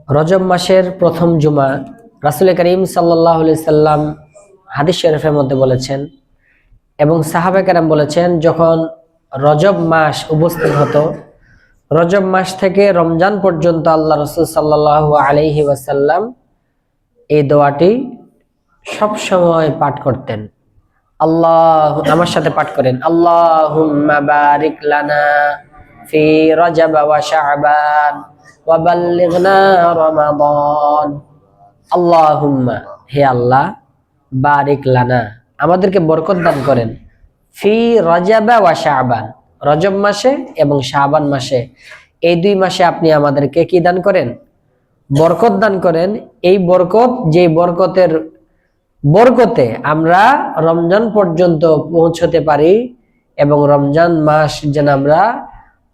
রজব মাসের প্রথম জুমা রাসূল করিম সাল্লাল্লাহু আলাইহি সাল্লাম হাদিস শরীফের মধ্যে বলেছেন এবং সাহাবা কেরাম বলেছেন, যখন রজব মাস উপস্থিত হতো, রজব মাস থেকে রমজান পর্যন্ত আল্লাহ রাসূল সাল্লাল্লাহু আলাইহি ওয়াসাল্লাম এই দোয়াটি সব সময় পাঠ করতেন। আল্লাহ, আমার সাথে পাঠ করেন, আল্লাহুম্মা বারিক লানা ফি রজব ওয়া শাবান ওয়া বাল্লিগনা রমাদান। আল্লাহুম্মা, হে আল্লাহ, বারিক লানা, আমাদেরকে বরকত দান করেন, ফি রজব ওয়া শাবান, রজব মাসে এবং শাবান মাসে, এই দুই মাসে আপনি আমাদেরকে কি দান করেন? বরকত দান করেন। এই বরকত, যে বরকতের বরকতে আমরা রমজান পর্যন্ত পৌঁছতে পারি এবং রমজান মাস যেন আমরা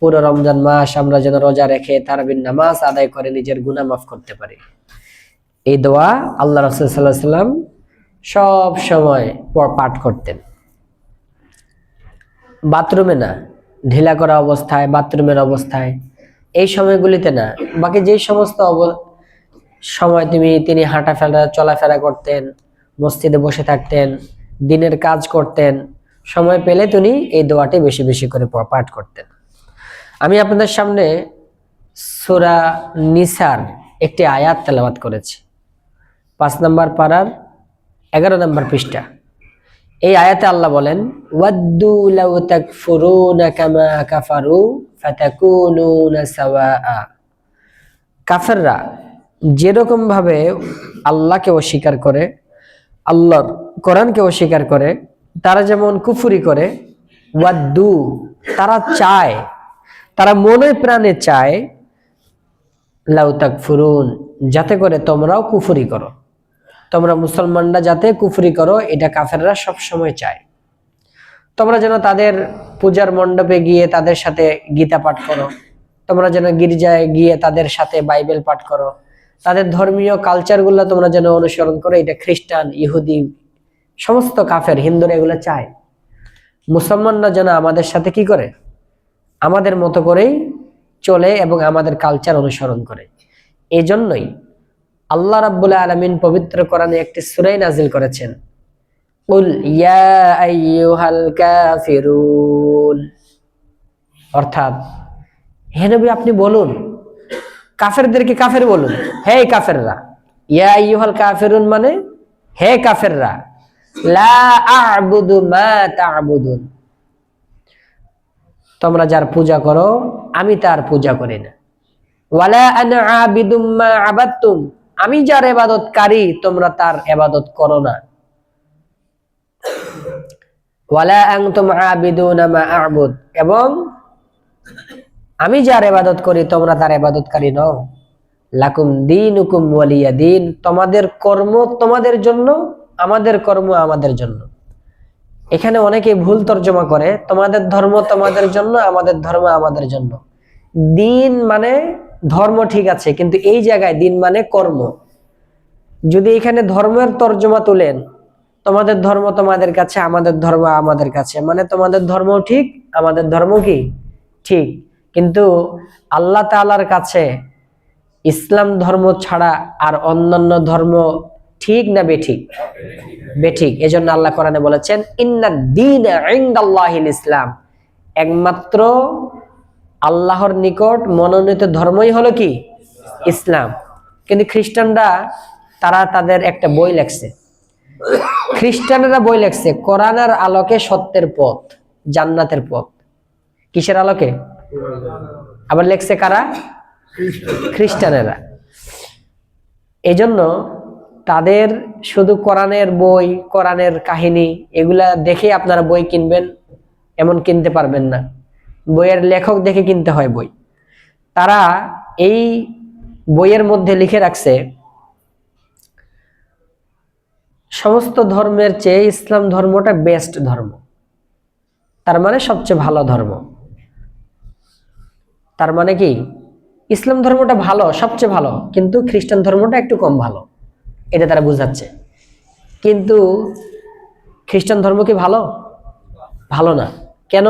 পুরো রমজান মাস আমরা যেন রোজা রেখে তারাবির নামাজ আদায় করে নিজের গুনাহ মাফ করতে পারি। এই দোয়া আল্লাহ রাসূল সাল্লাল্লাহু আলাইহি ওয়াসাল্লাম সব সময় পাঠ করতেন। বাথরুমে না, ঢিলা করা অবস্থায়, বাথরুমের অবস্থায়, এই সময়গুলিতে না, বাকি যেই সমস্ত সময় তিনি হাঁটাফেরা চলাফেরা করতেন, মসজিদে বসে থাকতেন, দিনের কাজ করতেন, সময় পেলে তিনি এই দোয়াটি বেশি বেশি করে পাঠ করতেন। আমি আপনাদের সামনে সূরা নিসার একটি আয়াত তেলাওয়াত করেছি, 5 নম্বর পারার 11 নম্বর পৃষ্ঠা। এই আয়াতে আল্লাহ বলেন, ওয়াদ্দু লাউ তাকফুরুনা কামা কাফারু ফাতাকুনুনা সাওয়া। কাফেররা যেরকম ভাবে আল্লাহকে অস্বীকার করে, আল্লাহর কোরআনকে অস্বীকার করে, তারা যেমন কুফরি করে, ওয়াদ্দু, তারা চায়, তারা মনে প্রাণে চায়, লাউ তাকফুরুন, যাতে করে তোমরাও কুফরি করো, তোমরা মুসলমানরা যাতে কুফরি করো, এটা কাফেররা সব সময় চায়। তোমরা যেন তাদের পূজার মণ্ডপে গিয়ে তাদের সাথে গীতা পাঠ করো, তোমরা যেন গির্জায় গিয়ে তাদের সাথে বাইবেল পাঠ করো, তাদের ধর্মীয় কালচারগুলো তোমরা যেন অনুসরণ করো। এটা খ্রিস্টান, ইহুদি, সমস্ত কাফের, হিন্দুরা এগুলো চায় মুসলমানরা যেন আমাদের সাথে কি করে, আমাদের মতো করেই চলে এবং আমাদের কালচার অনুসরণ করে। এই জন্যই আল্লাহ রাব্বুল আলামিন পবিত্র কোরআনে একটি সূরা নাজিল করেছেন, কুল ইয়া আইয়ুহাল কাফিরুন, অর্থাৎ হে নবী আপনি বলুন, কাফেরদেরকে কাফের বলুন, হে কাফেররা। ইয়া আইয়ুহাল কাফিরুন মানে হে কাফেররা, লা আ'বুদু মা তা'বুদুন, তোমরা যার পূজা করো আমি তার পূজা করি না। ওয়ালা আনা আবিদুম মা আবাদতুম, আমি যার ইবাদতকারী তোমরা তার ইবাদত করো না। ওয়ালা আনতুম আবিদুনা মা আ'বুদ, এবং আমি যার ইবাদত করি তোমরা তার ইবাদতকারী নও। লাকুম দীনুকুম ওয়ালিয়া দীন, তোমাদের কর্ম তোমাদের জন্য, আমাদের কর্ম আমাদের জন্য। এখানে অনেকে ভুল তর্জমা করে, তোমাদের ধর্ম তোমাদের জন্য, আমাদের ধর্ম আমাদের জন্য। দিন মানে ধর্ম ঠিক আছে, কিন্তু এই জায়গায় দিন মানে কর্ম। যদি এখানে ধর্মের তর্জমা তুলেন, তোমাদের ধর্ম তোমাদের কাছে, আমাদের ধর্ম আমাদের কাছে, মানে তোমাদের ধর্ম ঠিক, আমাদের ধর্ম কি ঠিক, কিন্তু আল্লাহ তাআলার কাছে ইসলাম ধর্ম ছাড়া আর অন্যান্য ধর্ম ঠিক না বেঠিক? বেঠিক। এজন্য আল্লাহ কোরআনে বলেছেন, ইন্নাদ দীনা ইনদাল্লাহিল ইসলাম, একমাত্র আল্লাহর নিকট মনোনীত ধর্মই হলো কি? ইসলাম। কিন্তু খ্রিস্টানরা, তারা তাদের একটা বই লেখছে, খ্রিস্টানরা বই লেখছে কোরআনের আলোকে সত্যের পথ, জান্নাতের পথ। কিসের আলোকে? আবার লেখছে কারা? খ্রিস্টানেরা। এজন্য তাদের শুধু কোরআনের বই, কোরআনের কাহিনী এগুলা দেখে আপনারা বই কিনবেন এমন কিনতে পারবেন না, বইয়ের লেখক দেখে কিনতে হয় বই। তারা এই বইয়ের মধ্যে লিখে রাখছে, সমস্ত ধর্মের চেয়ে ইসলাম ধর্মটা বেস্ট ধর্ম, তার মানে সবচেয়ে ভালো ধর্ম। তার মানে কি? ইসলাম ধর্মটা ভালো, সবচেয়ে ভালো, কিন্তু খ্রিস্টান ধর্মটা একটু কম ভালো, এটা তারা বুঝাচ্ছে। কিন্তু খ্রিস্টান ধর্ম কি ভালো? ভালো না। কেন?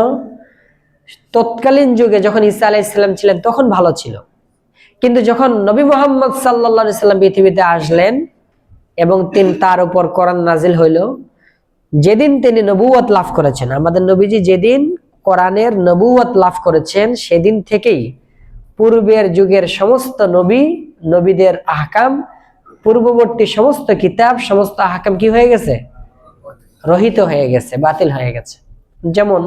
তৎকালীন যুগে যখন ঈসা আলাইহিস সালাম ছিলেন তখন ভালো ছিল, কিন্তু যখন নবী মুহাম্মদ সাল্লাল্লাহু আলাইহি সাল্লাম পৃথিবীতে আসলেন এবং তার উপর কোরআন নাজিল হইল, যেদিন তিনি নবুয়ত লাভ করেছেন, আমাদের নবীজি যেদিন কোরআনের নবুয়ত লাভ করেছেন, সেদিন থেকেই পূর্বের যুগের সমস্ত নবীদের আহকাম, পূর্ববর্তী সমস্ত কিতাব, সমস্ত আহকাম কি হয়ে গেছে? রহিত হয়ে গেছে, বাতিল হয়ে গেছে। যেমন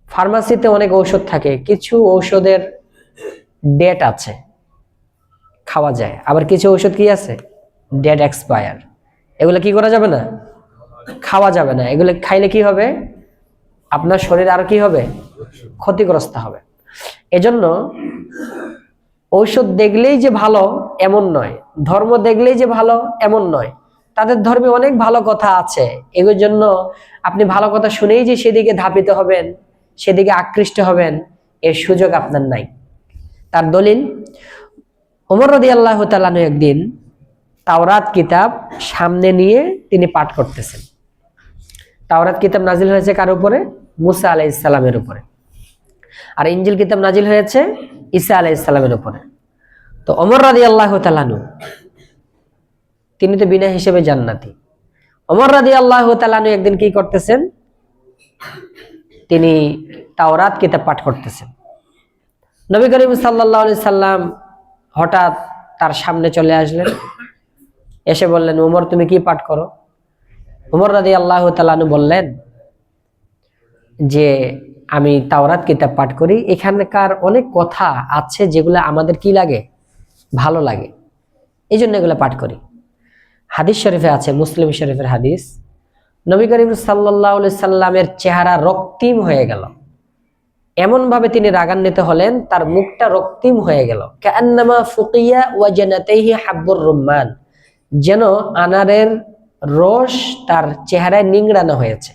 ফার্মাসিতে অনেক ঔষধ থাকে, কিছু ঔষধের ডেট আছে, খাওয়া যায়, আবার কিছু ঔষধ কি আছে? Date expire. এগুলো কি করা যাবে না? খাওয়া যাবে না। এগুলো খাইলে কি হবে? আপনার শরীর আরো কি হবে? ক্ষতিগ্রস্ত হবে। এজন্য ঔষধ দেখলেই যে ভালো এমন নয়, ধর্ম দেখলেই যে ভালো এমন নয়। তাদের ধর্মে অনেক ভালো কথা আছে, এগুলোর জন্য আপনি ভালো কথা শুনেই যে সেদিকে ধাবিত হবেন, সেদিকে আকৃষ্ট হবেন, এর সুযোগ আপনার নাই। তার দলিল, ওমর রাদিয়াল্লাহু তাআলা আনহু একদিন তাওরাত কিতাব সামনে নিয়ে তিনি পাঠ করতেছেন। তাওরাত কিতাব নাজিল হয়েছে কার উপরে? মুসা আলাইহিস সালামের উপরে। আর ইনজিল কিতাব নাজিল হয়েছে ঈসা আলাইহিস সালামের উপরে। তো ওমর রাদিয়াল্লাহু তাআলা আনহু, তিনি তো বিনা হিসেবে জান্নাতি। ওমর রাদিয়াল্লাহু তাআলা আনহু একদিন কি করতেছেন? তিনি তাওরাত কিতাব পাঠ করতেছেন। নবী করিম সাল্লাল্লাহু আলাইহি সাল্লাম হঠাৎ তার সামনে চলে আসলেন, এসে বললেন, ওমর তুমি কি পাঠ করো? ওমর রাদিয়াল্লাহু তাআলা আনহু বললেন যে আমি তাওরাত কিতাব পাঠ করি, এখানকার অনেক কথা আছে যেগুলো আমাদের কি লাগে? ভালো লাগে, এই জন্য এগুলো পাঠ করি। হাদিস শরীফে আছে, মুসলিম শরীফের হাদিস, নবী করিম সাল্লাল্লাহু আলাইহি সাল্লামের চেহারা রক্তিম হয়ে গেল, এমন ভাবে তিনি রাগান্বিত হলেন, তার মুখটা রক্তিম হয়ে গেল। কান্নামা ফুকিয়া ওয়াজনাতাইহি হাব্বুর রুম্মান, যেন আনারের রস তার চেহারায় নিংড়ানো হয়েছে।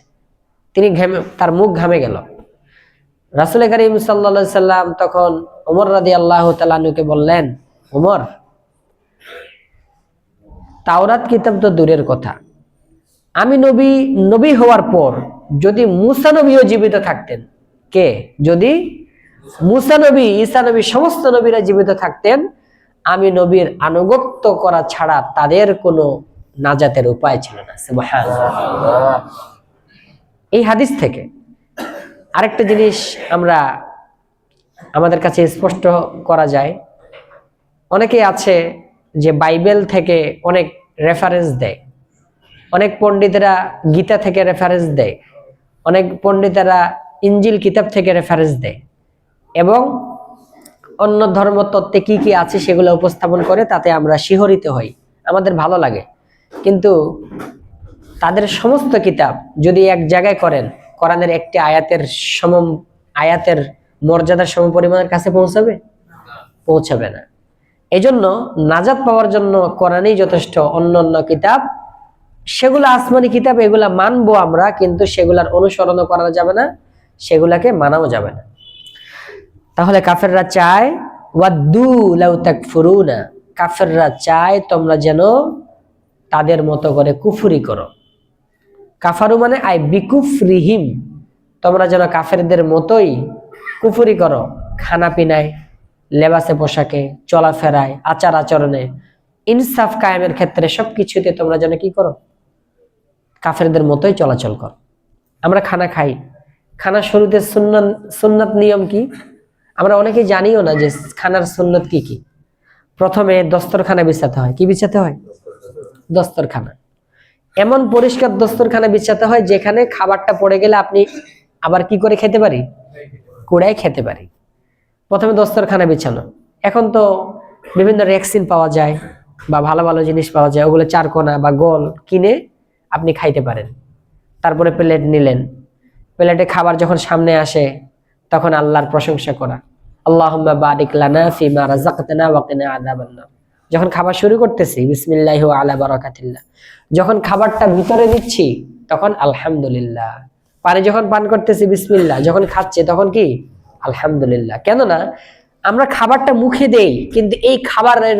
তিনি তার মুখ ঘামে গেল। রাসূল করিম সাল্লাল্লাহু আলাইহি সাল্লাম তখন ওমর রাদিয়াল্লাহু তাআলা আনহুকে বললেন, ওমর, তাওরাত কিতাব তো দূরের কথা, আমি নবী হওয়ার পর যদি মুসা নবীও জীবিত থাকতেন, কে? যদি মুসা নবী, ঈসা নবী, সমস্ত নবীরা জীবিত থাকতেন, আমি নবীর আনুগত্য করা ছাড়া তাদের কোনো নাজাতের উপায় ছিল না। সুবহানাল্লাহ। এই হাদিস থেকে আরেকটা জিনিস আমাদের কাছে স্পষ্ট করা যায়। অনেকেই আছে যে বাইবেল থেকে অনেক রেফারেন্স দেয়, অনেক পণ্ডিতেরা গীতা থেকে রেফারেন্স দেয়, অনেক পণ্ডিতেরা ইনজিল কিতাব থেকে রেফারেন্স দেয় এবং অন্য ধর্মতত্ত্বে কি কি আছে সেগুলো উপস্থাপন করে, তাতে আমরা শিহরিত হই, আমাদের ভালো লাগে। কিন্তু তাদের সমস্ত কিতাব যদি এক জায়গায় করেন, কোরআনের একটি আয়াতের মর্যাদার সম পরিমাণের কাছে পৌঁছাবে না। এজন্য নাজাত পাওয়ার জন্য কোরআনই যথেষ্ট। অন্য কিতাব, সেগুলো আসমানি কিতাব, এগুলা মানবো আমরা, কিন্তু সেগুলার অনুসরণও করা যাবে না, সেগুলাকে মানাও যাবে না। তাহলে কাফেররা চায়, ওয়াদ্দু লাউ তাকফুরুনা, কাফেররা চায় তোমরা যেন তাদের মতো করে কুফরি করো। কাফারু মানে আই বিকুফরিহিম, তোমরা যেন কাফেরদের মতোই কুফরি করো, খানা পিনায়, লেবাসে পোশাকে, চলাফেরায়, আচার আচরণে, ইনসাফ কায়েমের ক্ষেত্রে সবকিছুতে তোমরা যেন কি করো? কাফেরদের মতোই চলাচল করো। আমরা খানা খাই, খানার শুরুতে সুন্নাত নিয়ম কি? আমরা অনেকেই জানিও না যে খানার সুন্নত কি কি। প্রথমে দস্তরখানা বিছাতে হয়। কি বিছাতে হয়? দস্তরখানা। এমন পরিষ্কার দস্তরখানা বিছাতে হয় যেখানে খাবারটা পড়ে গেলে আপনি আবার কি করে খেতে পারি? কুড়ায় খেতে পারি। প্রথমে দস্তরখানা বিছানো। এখন তো বিভিন্ন রেক্সিন পাওয়া যায় বা ভালো ভালো জিনিস পাওয়া যায়, ওগুলো চারকোনা বা গোল কিনে আপনি খাইতে পারেন। তারপরে প্লেট নিলেন, প্লেটে খাবার যখন সামনে আসে তখন আল্লাহর প্রশংসা করা, আল্লাহুম্মা বারিক লানা ফিমা রাযাকতানা ওয়া কিনা আযাবান নার। যখন খাবার শুরু করতেছি বিসমিল্লাহি ওয়া আলা বারাকাতিল্লাহ, যখন খাবারটা ভিতরে নিচ্ছি তখন আলহামদুলিল্লাহ, পানি যখন পান করতেছি বিসমিল্লাহ, যখন খাচ্ছি তখন কি? আলহামদুলিল্লাহ। কেননা আমরা খাবারটা মুখে দেই, কিন্তু এই খাবারের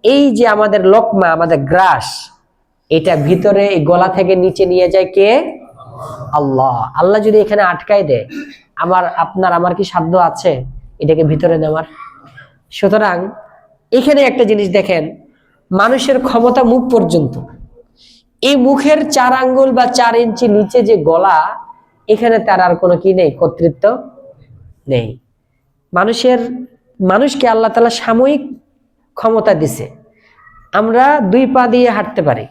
এই যে আমাদের লোকমা, আমাদের গ্রাস, এটা ভিতরে গলা থেকে নিচে নিয়ে যায় কে? আল্লাহ। আল্লাহ যদি এখানে আটকায় দেয়, আমার কি সাধ্য আছে এটাকে ভিতরে নেওয়ার? সুতরাং এখানে একটা জিনিস দেখেন, মানুষের ক্ষমতা মুখ পর্যন্ত। এই মুখের 4 আঙ্গুল বা 4 ইঞ্চি নিচে যে গলা, এখানে তার আর কোনো কি নেই, কর্তৃত্ব নেই। মানুষকে আল্লাহ তাআলা সাময়িক ক্ষমতা দিছে। আমরা 2 পা দিয়ে হাঁটতে পারি,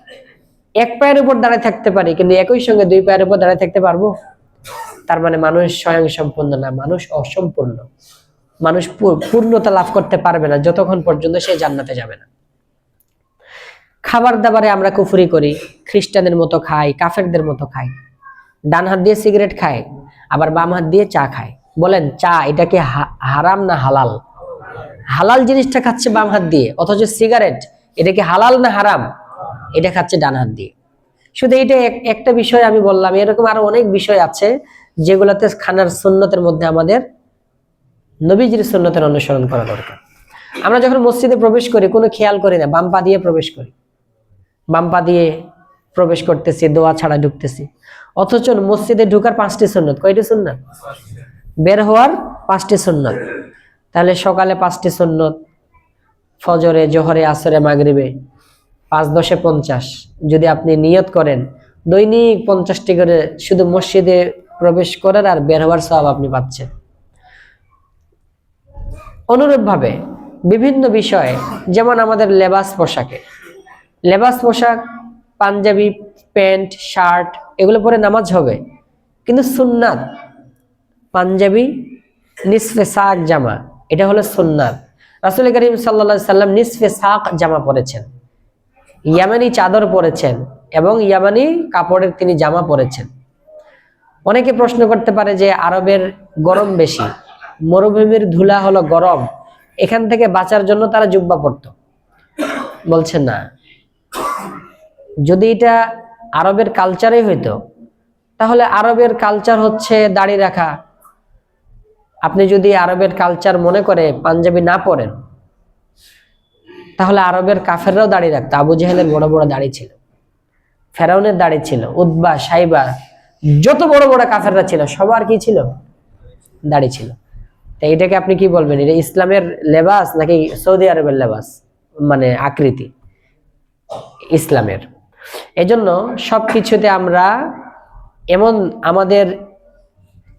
1 পায়ের উপর দাঁড়ায় থাকতে পারি, কিন্তু একই সঙ্গে 2 পায়ের উপর দাঁড়ায় থাকতে পারবো? তার মানে মানুষ স্বয়ং সম্পূর্ণ না, মানুষ অসম্পূর্ণ। মানুষ পূর্ণতা লাভ করতে পারবে না যতক্ষণ পর্যন্ত সে জান্নাতে যাবে না। খাবার দাবারে আমরা কুফরি করি, খ্রিস্টানদের মতো খাই, কাফেরদের মতো খাই। ডান হাত দিয়ে সিগারেট খায়, আবার বাম হাত দিয়ে চা খায়। বলেন চা এটা কি হারাম না হালাল? হালাল জিনিসটা খাচ্ছে বাম হাত দিয়ে, অথচ সিগারেট এটা কি হালাল না হারাম? এটা খাচ্ছে ডান হাত দিয়ে। শুধু এটা একটা বিষয় আমি বললাম, এরকম আরো অনেক বিষয় আছে যেগুলোতে খানার সুন্নতের মধ্যে আমাদের নবীজির সুন্নতের অনুসরণ করা দরকার। আমরা যখন মসজিদে প্রবেশ করি কোনো খেয়াল করি না, বাম পা দিয়ে প্রবেশ করি, বাম পা দিয়ে প্রবেশ করতেছি, দোয়া ছাড়া ঢুকতেছি। অথচ মসজিদে ঢুকার 5টি সুন্নত। কয়টি সুন্নত? বের হওয়ার 5টি সুন্নত। তাহলে সকালে 5টি সুন্নত, ফজরে, জোহরে, আসরে, মাগরিবে 5 10 50। যদি আপনি নিয়ত করেন দৈনিক 50টি করে শুধু মসজিদে প্রবেশ করার আর বের হওয়ার সওয়াব আপনি পাচ্ছেন। অনুরূপভাবে বিভিন্ন বিষয়ে, যেমন আমাদের লেবাস পোশাক, পাঞ্জাবি, প্যান্ট, শার্ট এগুলো পরে নামাজ হবে, কিন্তু সুন্নাত পাঞ্জাবি নিসফে সাক জামা, এটা হলো সুন্নাত। রাসূল করিম সাল্লাল্লাহু আলাইহি সাল্লাম নিসফে সাক জামা পরেছেন, ইয়ামানি চাদর পরেছেন এবং ইয়ামানি কাপড়ের তিনি জামা পরেছেন। অনেকে প্রশ্ন করতে পারে যে আরবের গরম বেশি, মরুভূমির ধুলা হলো গরম, এখান থেকে বাঁচার জন্য তারা জুব্বা পরতো। বলছেন না, যদি এটা আরবের কালচারই হইতো তাহলে আরবের কালচার হচ্ছে দাড়ি রাখা। আপনি যদি আরবের কালচার মনে করে পাঞ্জাবি না পরেন, তাহলে আরবের কাফেররাও দাড়ি রাখতো। আবু জেহেলের বড় বড় দাড়ি ছিল, ফেরাউনের দাড়ি ছিল, উতবা, সাইবা, যত বড় বড় কাফেররা ছিল সবার কি ছিল? দাড়ি ছিল। তো এটাকে আপনি কি বলবেন, এটা ইসলামের লেবাস নাকি সৌদি আরবের লেবাস, মানে আকৃতি ইসলামের? এজন্য সবকিছুতে আমরা এমন, আমাদের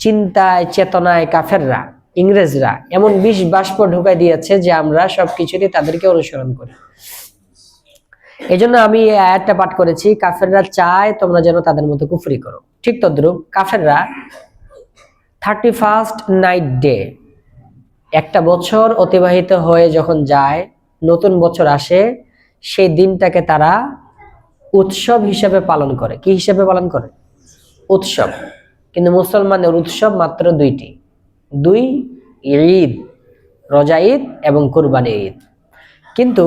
চিন্তায় চেতনায় কাফেররা, ইংরেজরা এমন বিষ বাষ্প ঢুকাই দিয়েছে যে আমরা সবকিছুতে তাদেরকে অনুসরণ করি। এজন্য আমি এই আয়াতটা পাঠ করেছি, কাফেররা চায় তোমরা যেন তাদের মতো কুফরি করো। ঠিক তদ্রূপ কাফেররা 31st নাইট ডে, একটা বছর অতিবাহিত হয়ে যখন যায়, নতুন বছর আসে, সেই দিনটাকে তারা উৎসব হিসেবে পালন করে। কি হিসেবে পালন করে? উৎসব। কিন্তু মুসলমানের উৎসব মাত্র 2টি, 2 ঈদ, রোজা ঈদ এবং কুরবানি ঈদ। কিন্তু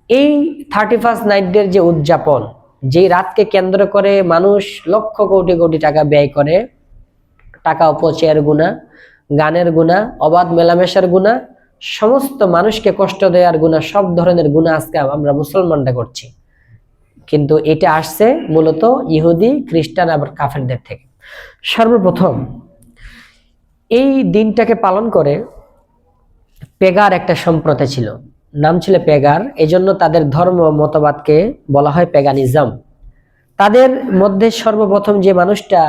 এই 31st নাইট ডের যে উদযাপন, যে রাতকে কেন্দ্র করে মানুষ লক্ষ কোটি কোটি টাকা ব্যয় করে, টাকা অপচয়ের গুনাহ, গানের গুনাহ, অবাধ মেলামেশার গুনাহ, সমস্ত মানুষকে কষ্ট দেওয়ার গুনাহ, সব ধরনের গুনাহ আজকে আমরা মুসলমানরা করছি। কিন্তু এটা আসছে মূলত ইহুদি, খ্রিস্টান আবার কাফেরদের থেকে। সর্বপ্রথম এই দিনটাকে পালন করে পেগার একটা সম্প্রদায় ছিল, নাম ছিল পেগার। এজন্য তাদের ধর্ম মতবাদকে বলা হয় পেগানিজম। তাদের মধ্যে সর্বপ্রথম যে মানুষটা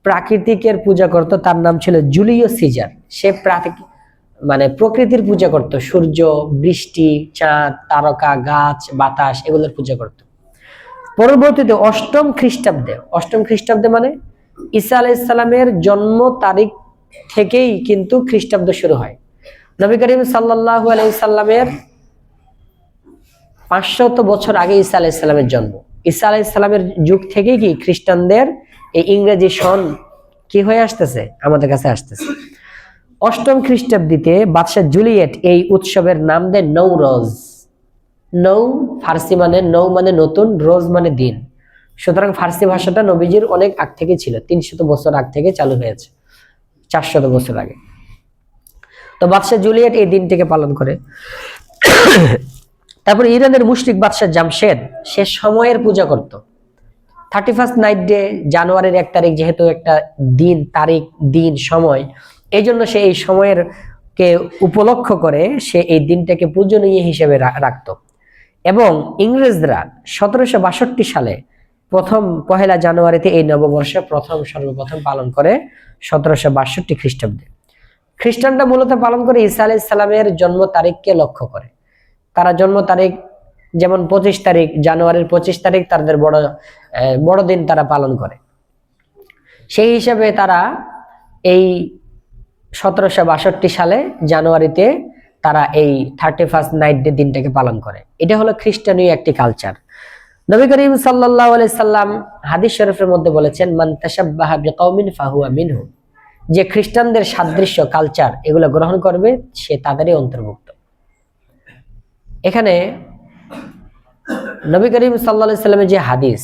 প্রাকৃতিকের পূজা করত তার নাম ছিল জুলিয়াস সিজার। সে প্রকৃতির পূজা করত, সূর্য, বৃষ্টি, চাঁদ, তারকা, গাছ, বাতাস এগুলোর পূজা করত। পরবর্তীতে 8ম খ্রিস্টাব্দে মানে ঈসা আলাইহিস সালামের জন্ম তারিখ থেকেই কিন্তু খ্রিস্টাব্দ শুরু হয়। নবী করিম সাল্লাল্লাহু আলাইহি সাল্লামের 500 বছর আগে ঈসা আলাইহিস সালামের জন্ম। ঈসা আলাইহিস সালামের যুগ থেকেই কি খ্রিস্টানদের এই ইংরেজি সন কি হয়ে আসতেছে, আমাদের কাছে আসতেছে। 8ম খ্রিস্টাব্দীতে বাদশা জুলিয়েট এই উৎসবের নাম দেয় নৌরোজ। নৌ ফার্সি মানে নৌ মানে নতুন, রোজ মানে দিন। সুতরাং ফার্সি ভাষাটা নবীজির অনেক আগ থেকে ছিল, 300 বছর আগ থেকে চালু হয়েছে, 400 বছর আগে। তো বাদশা জুলিয়েট এই দিনটিকে পালন করে। তারপর ইরানের মুশরিক বাদশা জামশেদ সে সময়ের পূজা করত। 31st নাইট ডে, জানুয়ারির 1 তারিখ যেহেতু একটা দিন, তারিখ, দিন, সময়, এই জন্য সে এই সময়ের কে উপলক্ষ করে সে এই দিনটাকে পূজনীয় হিসেবে রাখত। এবং ইংরেজরা 1762 সালে প্রথম 1 জানুয়ারিতে এই নববর্ষ সর্বপ্রথম পালন করে 1762 খ্রিস্টাব্দে। খ্রিস্টানরা মূলত পালন করে ঈসা আলাইহিস সালামের জন্ম তারিখকে লক্ষ্য করে। তারা জন্ম তারিখ যেমন 25 তারিখ, জানুয়ারির 25 তারিখ তাদের বড়দিন তারা পালন করে। সেই হিসাবে তারা এই 1762 সালে জানুয়ারিতে তারা এই 31 নাইট ডে দিনটাকে পালন করে। এটা হলো খ্রিস্টানীয় একটি কালচার। নবী করিম সাল্লাল্লাহু আলাইহি সাল্লাম হাদিস শরীফের মধ্যে বলেছেন, মান তাশাব্বাহা বিকাউমিন ফাহুয়া মিনহুম, যে খ্রিস্টানদের সাদৃশ্য কালচার এগুলো গ্রহণ করবে সে তাদেরই অন্তর্ভুক্ত। এখানে নবী করিম সাল্লাল্লাহু আলাইহি সাল্লামের যে হাদিস,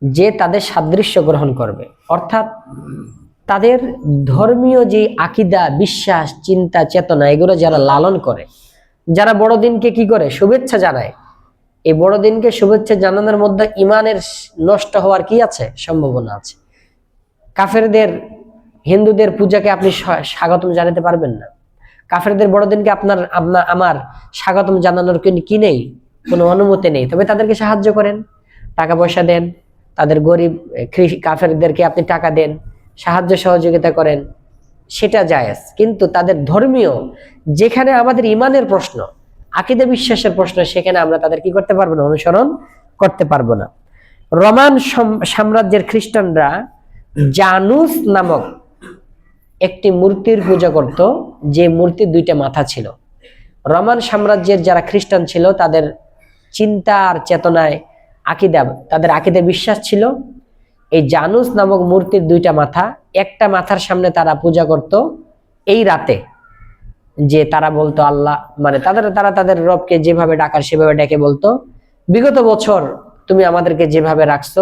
যে তাদের সাদৃশ্য গ্রহণ করবে, অর্থাৎ তাদের ধর্মীয় যে আকীদা, বিশ্বাস, চিন্তা, চেতনা এগুলো যারা লালন করে, যারা বড়দিনকে কি করে শুভেচ্ছা জানায়, এই বড়দিনকে শুভেচ্ছা জানানোর মধ্যে ইমানের নষ্ট হওয়ার কি আছে? সম্ভাবনা আছে। কাফেরদের, হিন্দুদের পূজাকে আপনি স্বাগতম জানাতে পারবেন না। কাফেরদের বড়দিনকে আমার স্বাগতম জানানোর কি নেই? কোনো অনুমতি নেই। তবে তাদেরকে সাহায্য করেন, টাকা পয়সা দেন, তাদের গরিব কাফেরদেরকে আপনি টাকা দেন, সাহায্য সহযোগিতা করেন, সেটা জায়েজ। কিন্তু তাদের ধর্মীয়, যেখানে আমাদের ইমানের প্রশ্ন, আকীদা বিশ্বাসের প্রশ্ন, সেখানে আমরা তাদের কি করতে পারবো না? অনুসরণ করতে পারবো না। রোমান সাম্রাজ্যের খ্রিস্টানরা জানুস নামক একটি মূর্তির পূজা করত, যে মূর্তির 2টা মাথা ছিল। রোমান সাম্রাজ্যের যারা খ্রিস্টান ছিল তাদের চিন্তা আর চেতনায় আকীদা, তাদের আকীদা বিশ্বাস ছিল এই জানুস নামক মূর্তির 2টা মাথা, একটা মাথার সামনে তারা পূজা করত এই রাতে। যে তারা বলতো আল্লাহ, মানে তারা তাদের রবকে যেভাবে ডাকার সেভাবে ডেকে বলতো, বিগত বছর তুমি আমাদেরকে যেভাবে রাখছো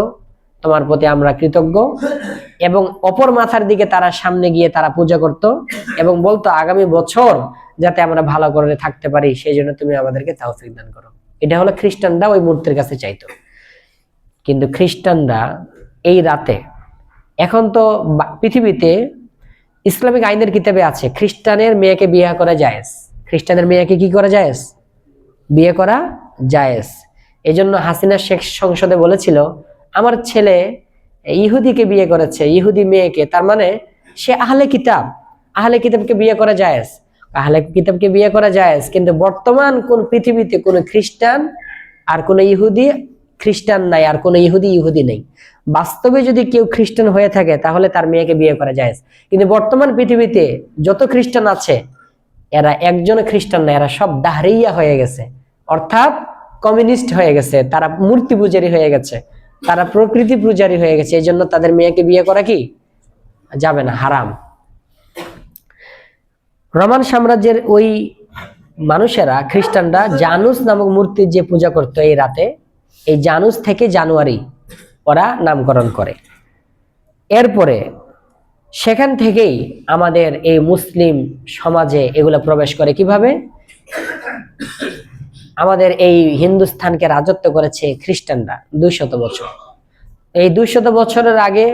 তোমার প্রতি আমরা কৃতজ্ঞ। এবং অপর মাথার দিকে তারা সামনে গিয়ে তারা পূজা করত এবং বলতো আগামী বছর যাতে আমরা ভালো করে থাকতে পারি সেই জন্য তুমি আমাদেরকে তৌফিক দান করো। এটা হলো খ্রিস্টানরা ওই মূর্তির কাছে চাইতো। কিন্তু খ্রিস্টানরা এই রাতে, এখন তো পৃথিবীতে ইসলামিক আইনের কিতাবে আছে খ্রিস্টানের মেয়েকে বিয়ে করা জায়েজ। খ্রিস্টানের মেয়েকে কি করা জায়েজ? বিয়ে করা জায়েজ। এই জন্য হাসিনা শেখ সংসদে বলেছিল, আমার ছেলে ইহুদিকে বিয়ে করেছে, ইহুদি মেয়েকে, তার মানে সে আহলে কিতাব, আহলে কিতাবকে বিয়ে করা জায়েজ। আহলে কিতাবকে বিয়ে করা জায়েজ, কিন্তু বর্তমান কোন পৃথিবীতে কোনো খ্রিস্টান আর কোনো ইহুদি খ্রিস্টান নাই, আর কোনো ইহুদি নেই। বাস্তবে যদি কেউ খ্রিস্টান হয়ে থাকে তাহলে তার মেয়েকে বিয়ে করা জায়েজ। কিন্তু বর্তমান পৃথিবীতে যত খ্রিস্টান আছে এরা একজন খ্রিস্টান না, এরা সব দাহরিয়া হয়ে গেছে, অর্থাৎ কমিউনিস্ট হয়ে গেছে, তারা মূর্তি পূজারী হয়ে গেছে, তারা প্রকৃতি পূজারী হয়ে গেছে। এই জন্য তাদের মেয়েকে বিয়ে করা কি যাবে না, হারাম। রোমান সাম্রাজ্যের ওই মানুষেরা, খ্রিস্টানরা জানুস নামক মূর্তির যে পূজা করতো এই রাতে, এই জানুস থেকে জানুয়ারি ওরা নামকরণ করে। এরপরে সেখান থেকেই আমাদের এই মুসলিম সমাজে এগুলো প্রবেশ করে। কিভাবে? আমাদের এই হিন্দুস্তানকে রাজত্ব করেছে খ্রিস্টানরা 200 বছর। এই 200 বছরের আগে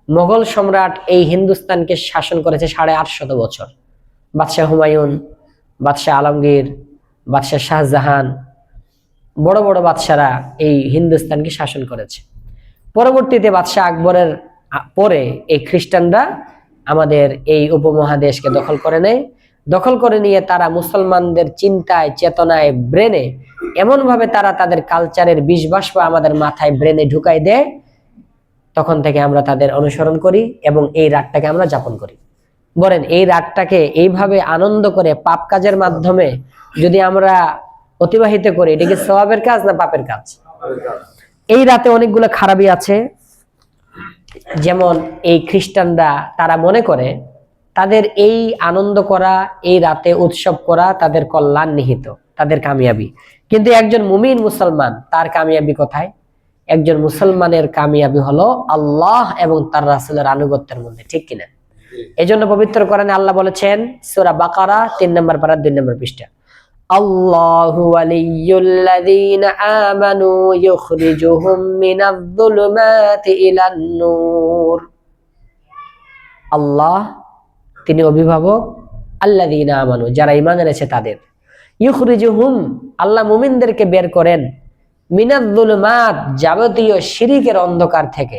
মোগল সম্রাট এই হিন্দুস্তানকে শাসন করেছে 850 বছর। বাদশাহ হুমায়ুন, বাদশাহ আলমগীর, বাদশাহ শাহজাহান, বড় বড় বাদশারা এই হিন্দুস্তানকে শাসন করেছে। পরবর্তীতে বাদশাহ আকবরের পরে এই খ্রিস্টানরা আমাদের এই উপমহাদেশকে দখল করে নেয়। দখল করে নিয়ে তারা মুসলমানদের চিন্তায়, চেতনায়, ব্রেনে এমন ভাবে তারা তাদের কালচারের বিষবাষ্প আমাদের মাথায়, ব্রেনে ঢুকাই দেয়, তখন থেকে আমরা তাদের অনুসরণ করি এবং এই রাতটাকে আমরা যাপন করি। বলেন এই রাতটাকে এইভাবে আনন্দ করে পাপ কাজের মাধ্যমে যদি আমরা অতিবাহিত করি, এটা কি সওয়াবের কাজ না পাপের কাজ? এই রাতে অনেকগুলো খারাপই আছে। যেমন এই খ্রিস্টানরা তারা মনে করে তাদের এই আনন্দ করা, এই রাতে উৎসব করা তাদের কল্যাণ নিহিত, তাদের কামিয়াবি। কিন্তু একজন মুমিন মুসলমান, তার কামিয়াবি কোথায়? একজন মুসলমানের কামিয়াবি হলো আল্লাহ এবং তার রাসূলের আনুগত্যের মধ্যে, ঠিক কিনা? এজন্য পবিত্র কোরআনে আল্লাহ বলেছেন, সূরা বাকারা 3 নম্বর পারা 2 নম্বর পৃষ্ঠা, আল্লাহু ওয়ালিয়ুল্লাযীনা আমানু ইউখরিজুহুম মিনায-যুলুমাতি ইলান-নূর। আল্লাহ তিনি অভিভাবক আল্লাযীনা আমানু, যারা ঈমান এনেছে তাদের। ইউখরিজুহুম, আল্লাহ মুমিনদেরকে বের করেন, মিনাজ-যুলুমাত, যাবতীয় শিরকের অন্ধকার থেকে,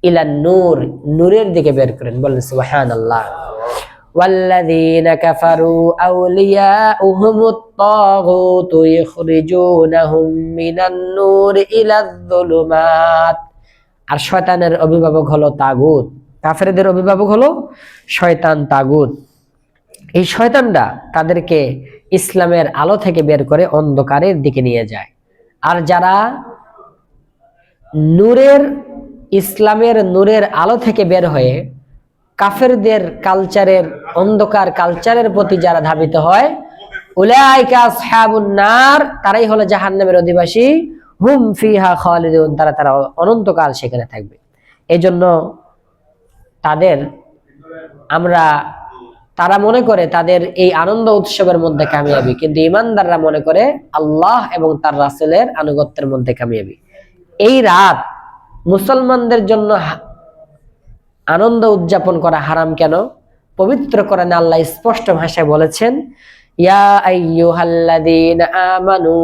ইলান নূর, নূরের দিকে বের করেন। বলেন সুবহানাল্লাহ। ওয়াল্লাযীনা কাফারু আউলিয়াউহুমুত তাগুতু ইউখরিজুনাহুম মিনান নূর ইলাজ-যুলুমাত। আর শয়তানের অভিভাবক হলো তাগুত, কাফেরদের অভিভাবক হলো শয়তান, তাগুত। এই শয়তানরা তাদেরকে ইসলামের আলো থেকে বের করে অন্ধকারের দিকে নিয়ে যায়। আর যারা নূরের, ইসলামের নূরের আলো থেকে বের হয়ে কাফেরদের কালচারের, অন্ধকার কালচারের প্রতি যারা ধাবিত হয়, উলাইকা আসহাবুন নার, তারাই হলো জাহান্নামের অধিবাসী, হুম ফিহা খালিদুন, তারা অনন্তকাল সেখানে থাকবে। এজন্য তাদের তারা মনে করে তাদের এই আনন্দ উৎসবের মধ্যে কামিয়াবি, কিন্তু ঈমানদাররা মনে করে আল্লাহ এবং তার রাসূলের আনুগত্যের মধ্যে কামিয়াবি। এই রাত মুসলমানদের জন্য আনন্দ উদযাপন করা হারাম কেন? পবিত্র কোরআনে আল্লাহ স্পষ্ট ভাষায় বলেছেন, ইয়া আইয়ুহাল্লাযীনা আমানু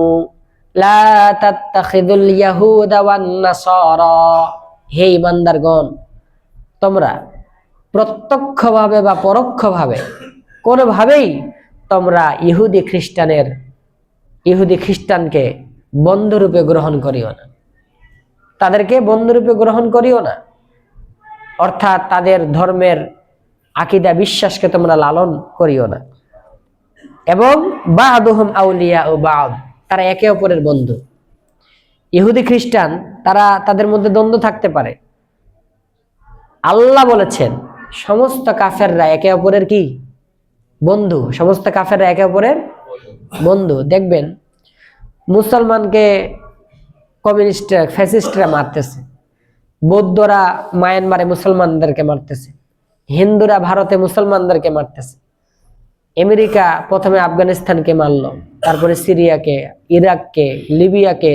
লা তাত্তাখিযুল ইয়াহুদা ওয়ান নাসারা, হে ঈমানদারগণ, তোমরা প্রত্যক্ষভাবে বা পরোক্ষভাবে কোনোভাবেই তোমরা ইহুদি খ্রিস্টানকে বন্ধুরূপে গ্রহণ করিও না, তাদেরকে বন্ধুরূপে গ্রহণ করিও না। অর্থাৎ তাদের ধর্মের আকীদা, বিশ্বাসকে তোমরা লালন করিও না। এবং বা'দুহুম আউলিয়াউ বা'দ, তারা একে অপরের বন্ধু। ইহুদি খ্রিস্টান তাদের মধ্যে দ্বন্দ্ব থাকতে পারে। আল্লাহ বলেছেন সমস্ত কাফেররা একে অপরের কি? বন্ধু। সমস্ত কাফেররা একে অপরের বন্ধু। দেখবেন মুসলমানকে কমিউনিস্টরা, ফ্যাসিস্টরা মারতেছে, বৌদ্ধরা মায়ানমারে মুসলমানদেরকে মারতেছে, হিন্দুরা ভারতে মুসলমানদেরকে মারতেছে, আমেরিকা প্রথমে আফগানিস্তানকে মারলো, তারপরে সিরিয়াকে, ইরাককে, লিবিয়াকে।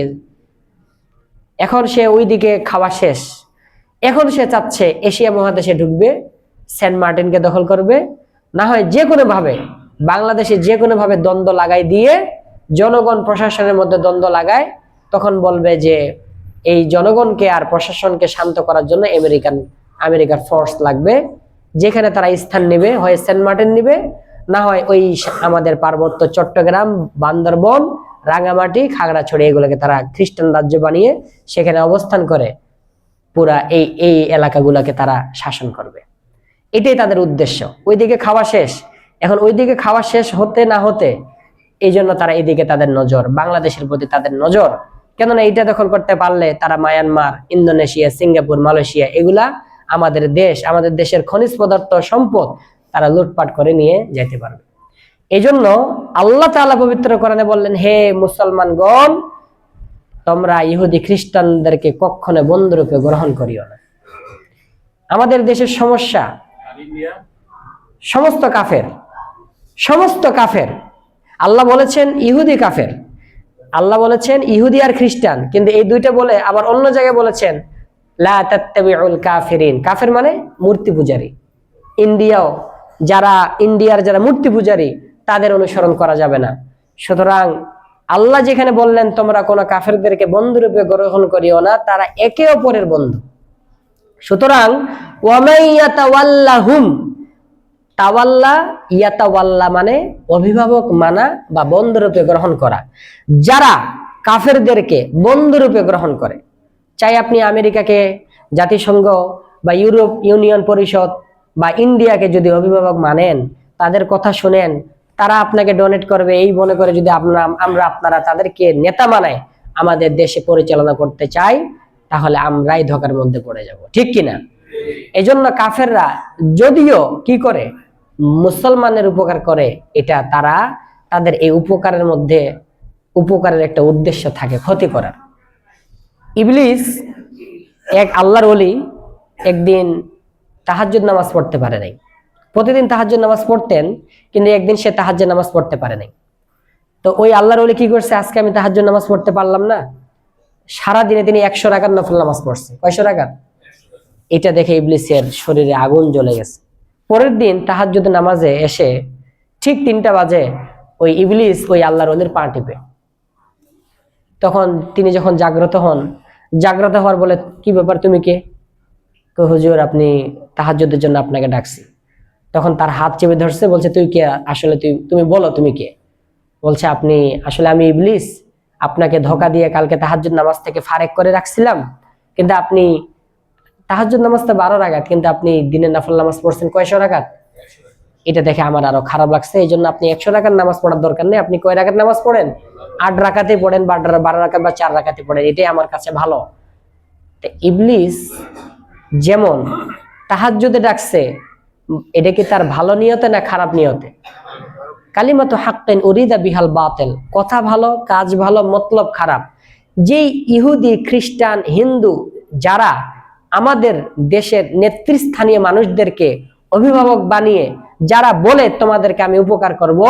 এখন সে ওইদিকে খাওয়া শেষ, এখন সে চাচ্ছে এশিয়া মহাদেশে ঢুকবে, সেন্ট মার্টিনকে দখল করবে, না হয় যে কোনো ভাবে বাংলাদেশে যে কোনো ভাবে দ্বন্দ্ব লাগাই দিয়ে, জনগণ প্রশাসনের মধ্যে দ্বন্দ্ব লাগায়, তখন বলবে যে এই জনগণকে আর প্রশাসনকে শান্ত করার জন্য আমেরিকার ফোর্স লাগবে। যেখানে তারা স্থান নেবে, হয় সেন্ট মার্টিন নিবে, না হয় ওই আমাদের পার্বত্য চট্টগ্রাম, বান্দরবন, রাঙামাটি, খাগড়াছড়ি, এগুলোকে তারা খ্রিস্টান রাজ্য বানিয়ে সেখানে অবস্থান করে পুরা এই এলাকাগুলোকে তারা শাসন করবে। এটাই তাদের উদ্দেশ্য। ওইদিকে খাওয়া শেষ, এখন ওইদিকে খাওয়া শেষ হতে না হতে এই জন্য তারা এদিকে তাদের নজর, বাংলাদেশের প্রতি তাদের নজর। কেননা এইটা দখল করতে পারলে তারা মায়ানমার, ইন্দোনেশিয়া, সিঙ্গাপুর, মালয়েশিয়া, এগুলা আমাদের দেশের খনিজ পদার্থ, সম্পদ তারা লুটপাট করে নিয়ে যেতে পারবে। এই জন্য আল্লাহ তাআলা পবিত্র কোরআনে বললেন, হে মুসলমানগণ, তোমরা ইহুদি খ্রিস্টানদেরকে কখনো বন্ধুরূপে গ্রহণ করিও না। আমাদের দেশের সমস্যা, সমস্ত কাফের। আল্লাহ বলেছেন ইহুদি কাফের, আল্লাহ বলেছেন ইহুদি আর খ্রিস্টান, কিন্তু এই দুইটা বলে আবার অন্য জায়গায় বলেছেন লা তাত্তাবিউল কাফিরিন, কাফের মানে মূর্তি পূজারী। ইন্ডিয়ার যারা মূর্তি পূজারী, তাদের অনুসরণ করা যাবে না। সুতরাং আল্লাহ যেখানে বললেন তোমরা কোনো কাফেরদেরকে বন্ধুরূপে গ্রহণ করিও না, তারা একে অপরের বন্ধু। সুতরাং ওয়ামাইয়াতাওয়াল্লাহুম, তাওয়াল্লা, ইয়াতাওয়াল্লা মানে অভিভাবক মানা বা বন্ধুরূপে গ্রহণ করা। যারা কাফেরদেরকে বন্ধুরূপে গ্রহণ করে, চাই আপনি আমেরিকাকে, জাতিসংঘ বা ইউরোপ ইউনিয়ন পরিষদ বা ইন্ডিয়াকে যদি অভিভাবক মানেন, তাদের কথা শুনেন, তারা আপনাকে ডোনেট করবে এই মনে করে যদি আপনারা তাদেরকে নেতা মানায় আমাদের দেশে পরিচালনা করতে চাই, তাহলে আমরাই ধোঁকার মধ্যে পড়ে যাব, ঠিক কিনা? এই জন্য কাফেররা যদিও কি করে, মুসলমানের উপকার করে, এটা তাদের এই উপকারের মধ্যে উপকারের একটা উদ্দেশ্য থাকে, ক্ষতি করার। ইবলিস, এক আল্লাহর ওলি, একদিন তাহাজ্জুদ নামাজ পড়তে পারে নাই। প্রতিদিন তাহাজ্জুদ নামাজ পড়তেন, কিন্তু একদিন সে তাহাজ্জুদ নামাজ পড়তে পারে নাই। তো ওই আল্লাহর ওলি কি করছে, আজকে আমি তাহাজ্জুদ নামাজ পড়তে পারলাম না, সারাদিনে তিনি 100 রাকাত নফল নামাজ পড়ছে। কয়শো রাকাত? এটা দেখে ইবলিসের শরীরে আগুন জ্বলে গেছে। পরের দিন তাহাজ্জুদ নামাজে এসে ঠিক 3টা বাজে ওই ইবলিস ওই আল্লাহর ওলির পা টিপে। তখন তিনি যখন জাগ্রত হন, জাগ্রত হওয়ার বলে, কি ব্যাপার, তুমি কে? তো হুজুর, আপনি তাহাজ্জুদের জন্য আপনাকে ডাকছি। তখন তার হাত চেপে ধরছে, বলছে তুই কে আসলে, তুমি বলো তুমি কে? বলছে আপনি আসলে, আমি ইবলিস, আপনাকে ধোকা দিয়ে কালকে তাহাজ্জুদ নামাজ থেকে ফারেক করে রাখছিলাম, কিন্তু আপনি তাহাজ্জুদ নামাজ তো 12 রাকাত, কিন্তু আপনি দিনের নফল নামাজ পড়ছেন কয়শো রাকাত। এটা দেখে আমার আরো খারাপ লাগছে, এই জন্য আপনি 100 রাকাত নামাজ পড়ার দরকার নেই, আপনি কয় রাকাত নামাজ পড়েন, 8 রাকাতে পড়েন বা 12 রাকাত বা 4 রাকাতে পড়েন, এটাই আমার কাছে ভালো। ইবলিস যেমন তাহাজ্জুদে ডাকছে, এটা কি তার ভালো নিয়তে না খারাপ নিয়তে? কালিমাতু হাক্কিন উরিদা বিহাল বাতিল, কথা ভালো, কাজ ভালো, মতলব খারাপ। যেই ইহুদি, খ্রিস্টান, হিন্দু যারা আমাদের দেশের নেতৃস্থানীয় মানুষদেরকে অভিভাবক বানিয়ে যারা বলে তোমাদেরকে আমি উপকার করব,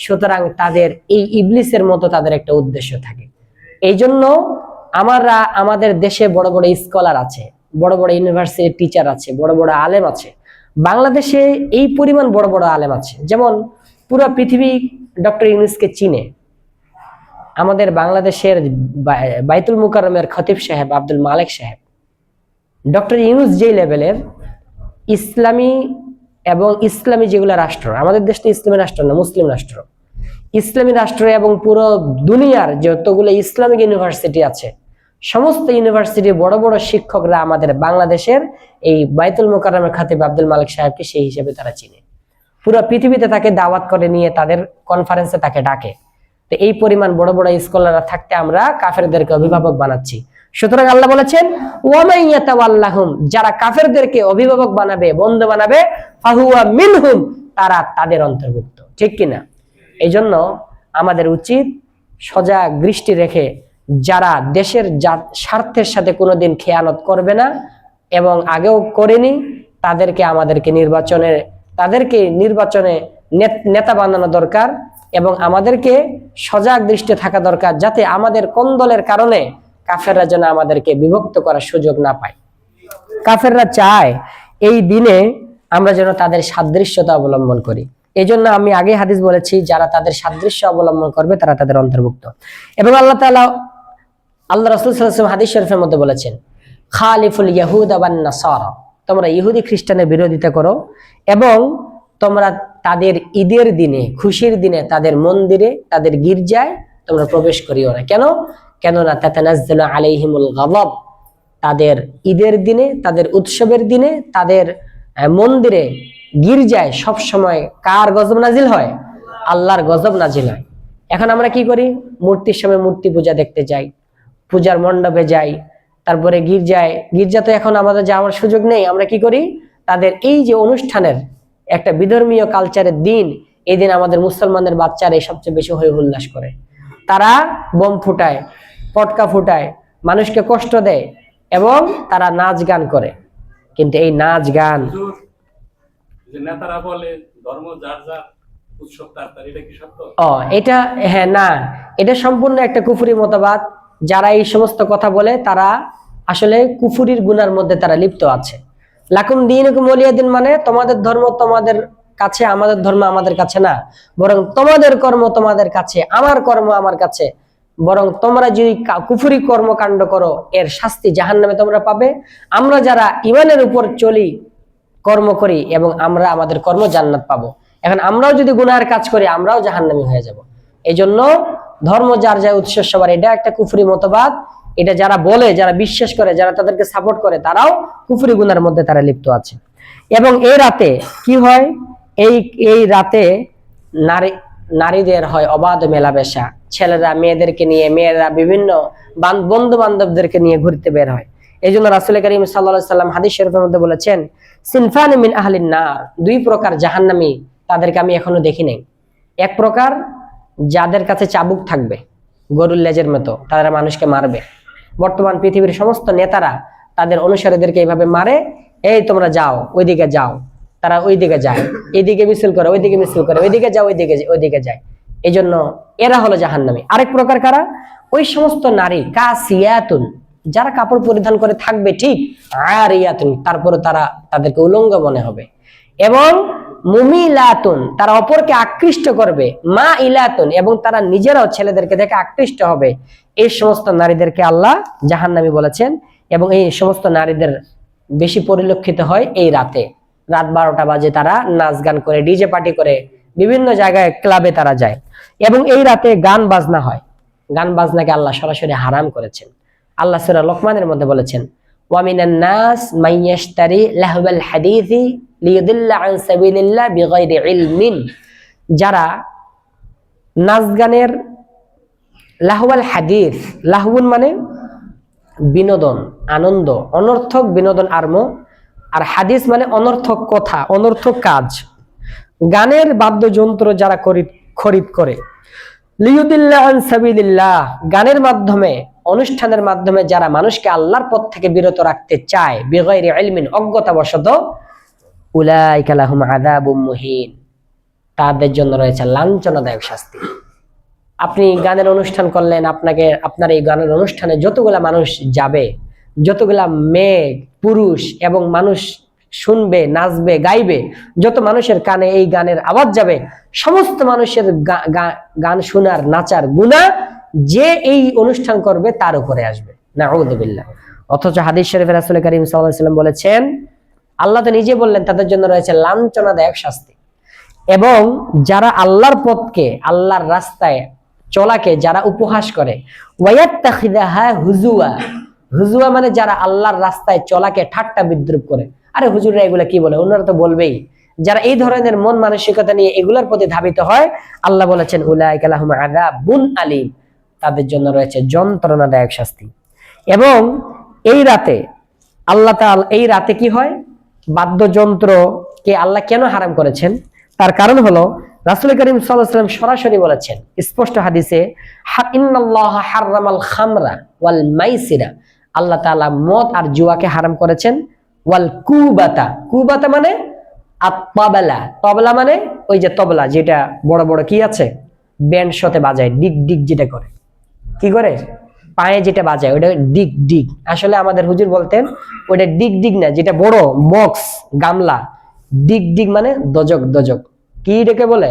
সুতরাং তাদের এই ইবলিসের মতো তাদের একটা উদ্দেশ্য থাকে। এই জন্য আমরা আমাদের দেশে বড় বড় স্কলার আছে, বড় বড় ইউনিভার্সিটির টিচার আছে, বড় বড় আলেম আছে। বাংলাদেশে এই পরিমাণ বড় বড় আলেম আছে, যেমন পুরো পৃথিবী ডক্টর ইউনূসকে চিনে। আমাদের বাংলাদেশের বাইতুল মুকাররমের খতিব সাহেব আব্দুল মালেক সাহেব, ডক্টর ইউনূস যেই লেভেলের ইসলামী এবং ইসলামী যেগুলো রাষ্ট্র, আমাদের দেশটা ইসলামী রাষ্ট্র না, মুসলিম রাষ্ট্র, ইসলামী রাষ্ট্র এবং পুরো দুনিয়ার যতগুলো ইসলামিক ইউনিভার্সিটি আছে, সমস্ত ইউনিভার্সিটির বড় বড় শিক্ষকরা আমাদের বাংলাদেশের এই বাইতুল মুকাররমের খতিব আব্দুল মালেক সাহেবকে সেই হিসেবে তারা চিনে। পুরো পৃথিবীতে তাকে দাওয়াত করে নিয়ে তাদের কনফারেন্সে তাকে ডাকে। তো এই পরিমাণ বড় বড় স্কলাররা থাকতে আমরা কাফেরদেরকে অভিভাবক বানাচ্ছি। সুতরাং আল্লাহ বলেছেন, ওয়ামান ইয়াতাওয়াল্লাহুম, যারা কাফেরদেরকে অভিভাবক বানাবে, বন্ধু বানাবে, ফাহুয়া মিনহুম, তারা তাদের অন্তর্ভুক্ত। ঠিক কিনা? এই জন্য আমাদের উচিত সজাগ দৃষ্টি রেখে যারা দেশের স্বার্থের সাথে কোনোদিন খেয়ানত করবে না এবং আগেও করেনি, তাদেরকে নির্বাচনে নেতা বানানো দরকার এবং আমাদেরকে সজাগ দৃষ্টি থাকা দরকার, যাতে আমাদের কোন দলের কারণে কাফেররা যেন আমাদেরকে বিভক্ত করার সুযোগ না পায়। কাফেররা চায় এই দিনে আমরা যেন তাদের সাদৃশ্যতা অবলম্বন করি। এই জন্য আমি আগে হাদিস বলেছি, যারা তাদের সাদৃশ্য অবলম্বন করবে তারা তাদের অন্তর্ভুক্ত। এবং আল্লাহ রাসূল সাল্লাল্লাহু আলাইহি ওয়াসাল্লাম হাদিস শরীফের মধ্যে বলেছেন, খালিফুল ইয়াহুদা ওয়ান নাসারা, তোমরা ইহুদি খ্রিস্টানের বিরোধিতা করো এবং তোমরা তাদের ঈদের দিনে, খুশির দিনে তাদের মন্দিরে, তাদের গির্জায় তোমরা প্রবেশ করিও না। কেননা তাতানাজ্জালু আলাইহিমুল গাযাব, তাদের ঈদের দিনে, তাদের উৎসবের দিনে, তাদের মন্দিরে, গির্জায় সব সময় কার গজব নাজিল হয়? আল্লাহর গজব নাজিল হয়। এখন আমরা কি করি? মূর্তির সময় মূর্তি পূজা দেখতে যাই, পূজার মণ্ডপে যাই, তারপরে গির্জা তো এখন আমাদের যাওয়ার সুযোগ নেই। আমরা কি করি? তাদের এই যে অনুষ্ঠানের একটা বিধর্মীয় কালচারের দিন, এই দিন আমাদের মুসলমানদের বাচ্চারা সবচেয়ে বেশি হয়ে উল্লাস করে। তারা বোম ফুটায়, পটকা ফুটায়, মানুষকে কষ্ট দেয় এবং তারা নাচ গান করে। কিন্তু এই নাচ গান, নেতারা বলে ধর্ম যার যার, উৎসব তার তার, এটা কি সত্য? এটা হ্যাঁ, না, এটা সম্পূর্ণ একটা কুফরি মতবাদ। যারা এই সমস্ত কথা বলে তারা আসলে কুফরির গুনার মধ্যে তারা লিপ্ত আছে। লাকুম দীনুকুম ওয়ালিয়া দিন মানে তোমাদের ধর্ম তোমাদের কাছে, আমাদের ধর্ম আমাদের কাছে না, বরং তোমাদের কর্ম তোমাদের কাছে, আমার কর্ম আমার কাছে। বরং তোমরা যদি কুফরি কর্মকাণ্ড করো, এর শাস্তি জাহান্নামে তোমরা পাবে। আমরা যারা ঈমানের উপর চলি, কর্ম করি, এবং আমরা আমাদের কর্ম জান্নাত পাবো। এখন আমরাও যদি গুনাহের কাজ করি, আমরাও জাহান্নামী হয়ে যাব। এই জন্য ধর্ম যার যা উৎসব সবার, এটা একটা কুফরি মতবাদ। এটা যারা বলে, যারা বিশ্বাস করে, যারা তাদেরকে সাপোর্ট করে, তারাও কুফরি গুনার মধ্যে তারা লিপ্ত আছে। এবং এই রাতে কি হয়? এই রাতে নারীদের হয় অবাধ মেলামেশা, ছেলেরা মেয়েদেরকে নিয়ে, মেয়েরা বিভিন্ন বন্ধু বান্ধবদেরকে নিয়ে ঘুরতে বের হয়। এই জন্য রাসূল কারীম সাল্লাল্লাহু আলাইহি ওয়াসাল্লাম হাদিস শরীফের মধ্যে বলেছেন, সিনফান মিন আহলিন নার, 2 প্রকার জাহান্নামী, তাদেরকে আমি এখনো দেখি নাই। এক প্রকার যাদের কাছে চাবুক থাকবে গরুর লেজের মতো, তারা মানুষকে মারবে। বর্তমান পৃথিবীর সমস্ত নেতারা তাদের অনুসারীদেরকে এইভাবে মারে, এই তোমরা যাও, ওইদিকে যাও, তারা ওইদিকে যায়, এইদিকে মিছিল করে, ওইদিকে মিছিল করে, ওইদিকে যাও, ওইদিকে যায়। এই জন্য এরা হলো জাহান্নামী। আরেক প্রকার কারা? ওই সমস্ত নারী কাসিয়াতুন, যারা কাপড় পরিধান করে থাকবে ঠিক, আরিয়াতুন, তারপরে তাদেরকে উলঙ্গ মনে হবে। এবং মুমিলাতুন, তারা অপরকে আকৃষ্ট করবে, মা ইলাতুন, এবং তারা নিজেরাও ছেলেদেরকে দেখে আকৃষ্ট হবে। এই সমস্ত নারীদেরকে আল্লাহ জাহান্নামী বলেছেন। এবং এই সমস্ত নারীদের বেশি পরিলক্ষিত হয় এই রাতে, রাত 12টা বাজে তারা নাচ গান করে, ডিজে পার্টি করে, বিভিন্ন জায়গায় ক্লাবে তারা যায়, এবং এই রাতে গান বাজনা হয়। গান বাজনাকে আল্লাহ সরাসরি হারাম করেছেন। আল্লাহ সূরা লোকমানের মধ্যে বলেছেন, ওয়ামিনান নাস মাইয়াশতারি লাহওয়াল হাদিসি লিয়ুদিল্লা আন সাবিলিল্লাহ বিগাইরি ইলমিন, যারা নাচ গানের, লাহওয়াল হাদিস, লাহওয়ান মানে বিনোদন, আনন্দ, অনর্থক বিনোদন আর হাদিস মানে অনর্থক কথা, অনর্থক কাজ। গানের বাদ্যযন্ত্র যারা খরিদ করে, লিয়ুদিল্লা আন সাবিলিল্লাহ, গানের মাধ্যমে, অনুষ্ঠানের মাধ্যমে যারা মানুষকে আল্লাহর পথ থেকে বিরত রাখতে চায়, বিগাইরি ইলমিন, অজ্ঞতাবশত, উলাইকা লাহুম আযাবুম মুহিন, তাদের জন্য রয়েছে লাঞ্ছনাদায়ক শাস্তি। আপনি গানের অনুষ্ঠান করলেন, আপনার এই গানের অনুষ্ঠানে যতগুলা মানুষ যাবে, যতগুলা মেয়ে পুরুষ এবং মানুষ শুনবে, নাচবে, গাইবে, যত মানুষের কানে এই গানের আওয়াজ যাবে, সমস্ত মানুষের গান শোনার, নাচার গুনাহ যে এই অনুষ্ঠান করবে তার উপরে আসবে, নাউযুবিল্লাহ। অথচ হাদিস শরীফে রাসূল কারীম সাল্লাল্লাহু আলাইহি ওয়াসাল্লাম বলেছেন, আল্লাহ তো নিজে বললেন তাদের জন্য রয়েছে লাঞ্ছনাদায়ক শাস্তি। এবং যারা আল্লাহর পথকে, আল্লাহর রাস্তায় চলাকে যারা উপহাস করে, ওয়ায়াত্তাখিযাহা হুজুয়া, হুজুয়া মানে যারা আল্লাহর রাস্তায় চলাকে ঠাট্টা বিদ্রুপ করে, আরে হুজুররা এগুলা কি বলে, ওনারা তো বলবেই। যারা এই ধরনের মন মানসিকতা নিয়ে এগুলার প্রতি ধাবিত হয়, আল্লাহ বলেছেন উলাইকা লাহুম আযাবুন আলীম, তাদের জন্য রয়েছে যন্ত্রণাদায়ক শাস্তি। এবং এই রাতে আল্লাহ তাআলা, এই রাতে কি হয়, বাদ্যযন্ত্রকে আল্লাহ কেন হারাম করেছেন, তার কারণ হলো রাসূল কারীম সাল্লাল্লাহু আলাইহি ওয়াসাল্লাম সরাসরি বলেছেন স্পষ্ট হাদিসে, ইন্নাল্লাহা হারামাল খামরা ওয়াল মাইসিরা, আল্লাহ তাআলা মদ আর জুয়াকে হারাম করেছেন। ওয়াল কুবাতা, কুবাতা মানে আত-তাবলা, তবলা মানে ওই যে তবলা যেটা বড় বড় কি আছে ব্যান্ড শতে বাজায়, ডিগ ডিগ যেটা করে, কি করে পায়ে যেটা বাজায় ওটা ডিগ ডিগ। আসলে আমাদের হুজুর বলতেন ওটা ডিগ ডিগ না, যেটা বড় বক্স গামলা, ডিগ ডিগ মানে দজক দজক, কি এটাকে বলে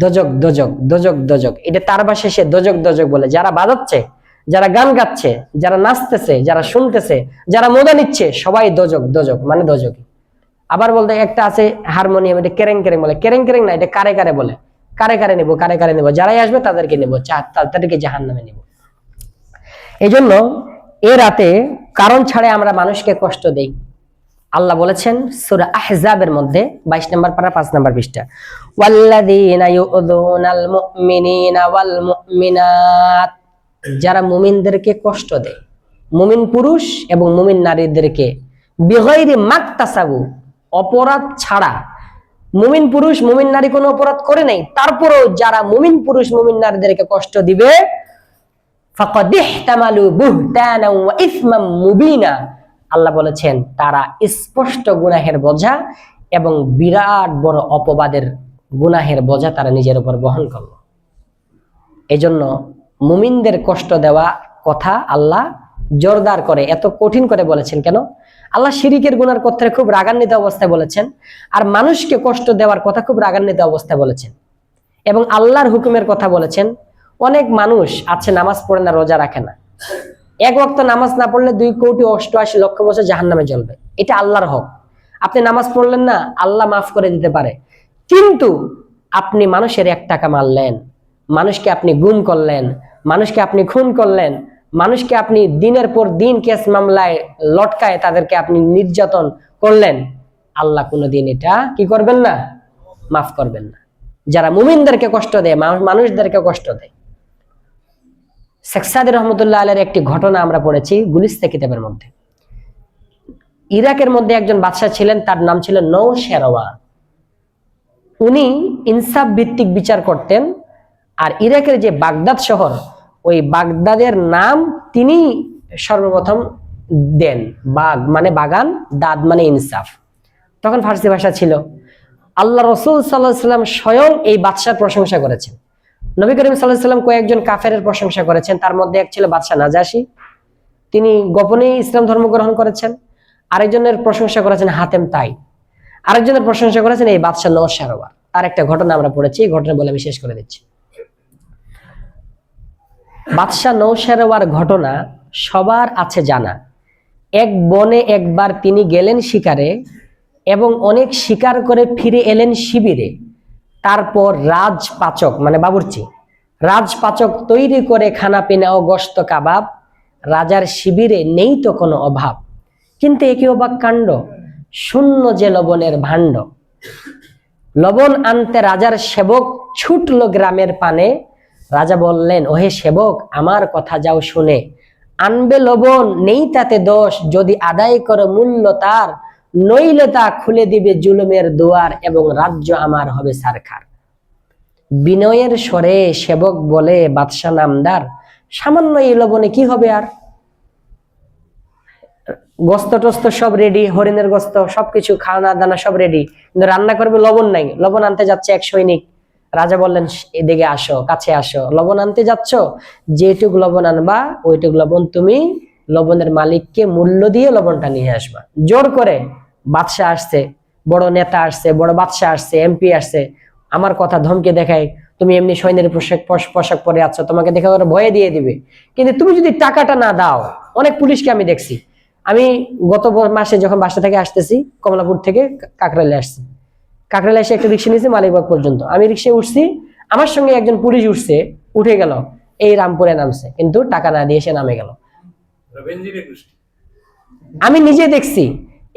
দজক দজক, দজক দজক, এটা তার ভাষায় সে দজক দজক বলে। যারা বাজাচ্ছে, যারা গান গাচ্ছে, যারা নাচতেছে, যারা শুনতেছে, যারা মজা নিচ্ছে, সবাই দজক দজক মানে দজকি। আবার বলতে একটা আছে হারমোনিয়াম, এটা কেরেং কেরেং বলে, কেরেং কেরেং না, এটা কারে কারে বলে, কারে কারে নেবো, কারে কারে নেবো, যারাই আসবে তাদেরকে নেবো, তাদেরকে জাহান্নামে নেবো। এই জন্য এ রাতে কারণ ছাড়া আমরা মানুষকে কষ্ট দেই। আল্লাহ বলেছেন সূরা আহজাবের মধ্যে 22 নম্বর পারা 5 নম্বর পৃষ্ঠা, ওয়াল্লাযীনা ইউযুনাল মুমিনিনা ওয়াল মুমিনাত, যারা মুমিনদেরকে কষ্ট দেয়, মুমিন পুরুষ এবং মুমিন নারীদেরকে, বিগাইরি মাকতাসাবু, অপরাধ ছাড়া। মুমিন পুরুষ মুমিন নারী কোনো অপরাধ করে নাই, তারপরেও যারা মুমিন পুরুষ মুমিন নারীদেরকে কষ্ট দিবে, ফাকাদ ইহতামালু বুহতানা ওয়া ইসমান মুবিনা, আল্লাহ বলেছেন তারা স্পষ্ট গুনাহের বোঝা এবং বিরাট বড় অপবাদের গুনাহের বোঝা তারা নিজের উপর বহন করল। এজন্য মুমিনদের কষ্ট দেওয়া কথা আল্লাহ জোরদার করে, এত কঠিন করে বলেছেন কেন? আল্লাহ শিরিকের গুনার কথা খুব রাগান্বিত অবস্থায় বলেছেন, আর মানুষকে কষ্ট দেওয়ার কথা খুব রাগান্বিত অবস্থায় বলেছেন, এবং আল্লাহর হুকুমের কথা বলেছেন। অনেক মানুষ আছে নামাজ পড়ে না, রোজা রাখে না, এক ওয়াক্ত নামাজ না পড়লে 2,88,00,000 বছর জাহান্নামে জ্বলবে, এটা আল্লাহর হক। আপনি নামাজ পড়লেন না, আল্লাহ মাফ করে দিতে পারে, কিন্তু আপনি মানুষের 1 টাকা মারলেন, মানুষকে আপনি গুম করলেন, মানুষকে আপনি খুন করলেন, মানুষকে আপনি দিনের পর দিন কেস মামলায় লটকায় তাদেরকে আপনি নির্যাতন করলেন, আল্লাহ কোনোদিন এটা কি করবেন না, মাফ করবেন না। যারা মুমিনদেরকে কষ্ট দেয়, মানুষদেরকে কষ্ট দেয়। শেখ সাদী রহমতুল্লাহ আলাইহির একটি ঘটনা আমরা পড়েছি গুলিস্তান কিতাবের মধ্যে। ইরাকের মধ্যে একজন বাদশা ছিলেন, তার নাম ছিল নওশেরওয়াহ। উনি ইনসাফ ভিত্তিক বিচার করতেন, আর ইরাকের যে বাগদাদ শহর, ওই বাগদাদের নাম তিনি সর্বপ্রথম দেন। বাগ মানে বাগান, দাদ মানে ইনসাফ, তখন ফার্সি ভাষা ছিল। আল্লাহ রাসূল সাল্লাল্লাহু আলাইহি ওয়াসাল্লাম স্বয়ং এই বাদশার প্রশংসা করেছেন। নবী করিম সাল্লাল্লাহু আলাইহি ওয়াসাল্লাম কয়েকজন কাফেরের প্রশংসা করেছেন, তার মধ্যে এক ছিল বাদশা নাজাশী, তিনি গোপনে ইসলাম ধর্ম গ্রহণ করেছেন। আরেকজনের প্রশংসা করেছেন হাতেম তাই, আরেকজনের প্রশংসা করেছেন এই বাদশাহ নওশারওয়ার। তার একটা ঘটনা আমরা পড়েছি, এই ঘটনা বলে আমি শেষ করে দিচ্ছি। বাদশাহ নওশারওয়ার ঘটনা সবার আছে জানা। এক বনে একবার তিনি গেলেন শিকারে এবং অনেক শিকার করে ফিরে এলেন শিবিরে। তারপর রাজপাচক মানে বাবুর্চি রাজপাচক তৈরি করে খানা পিনা ও গোশত কাবাব। রাজার শিবিরে নেই তো কোনো অভাব, কিন্তু একই অবাক কাণ্ড, শূন্য যে লবণের ভাণ্ড। লবণ আনতে রাজার সেবক ছুটল গ্রামের পানে। রাজা বললেন, ওহে সেবক আমার কথা যাও শুনে, আনবে লবণ নেই তাতে দোষ, যদি আদায় করে মূল্য তার, নইলে তা খুলে দিবে জুলুমের দুয়ার এবং রাজ্য আমার হবে সারখার। বিনয়ের স্বরে সেবক বলে, বাদশা নামদার, সামান্য এই লবণে কি হবে আর? গোস্ত টোস্ত সব রেডি, হরিণের গোস্ত সবকিছু, খাওয়া দানা সব রেডি, কিন্তু রান্না করবে লবণ নাই। লবণ আনতে যাচ্ছে এক সৈনিক। রাজা বললেন, এদিকে আসো, কাছে আসো, লবণ আনতে যাচ্ছ, যেটুক লবণ আনবা ওইটুক লবণ তুমি লবণের মালিককে মূল্য দিয়ে লবণটা নিয়ে আসবা। জোর করে বাদশাহ আসছে, বড় নেতা আসছে, বড় বাদশাহ আসছে, এমপি আসছে, আমার কথা ধমকে দেখায়, তুমি এমনি সৈন্যের পোশাক পরে আছো, তোমাকে দেখে ওরা ভয়ে দিয়ে দিবে, কিন্তু তুমি যদি টাকাটা না দাও। অনেক পুলিশকে আমি দেখছি। আমি গত মাসে যখন বাসা থেকে আসতেছি, কমলাপুর থেকে কাকরাইলে আসছি, কাকরাইলে এসে একটা রিক্সা নিয়েছি মালিকবাগ পর্যন্ত। আমি রিক্সায় উঠছি, আমার সঙ্গে একজন পুলিশ উঠছে, উঠে গেল, এই রামপুরে নামছে, কিন্তু টাকা না দিয়ে সে নামে গেল। আমি নিজে দেখছি,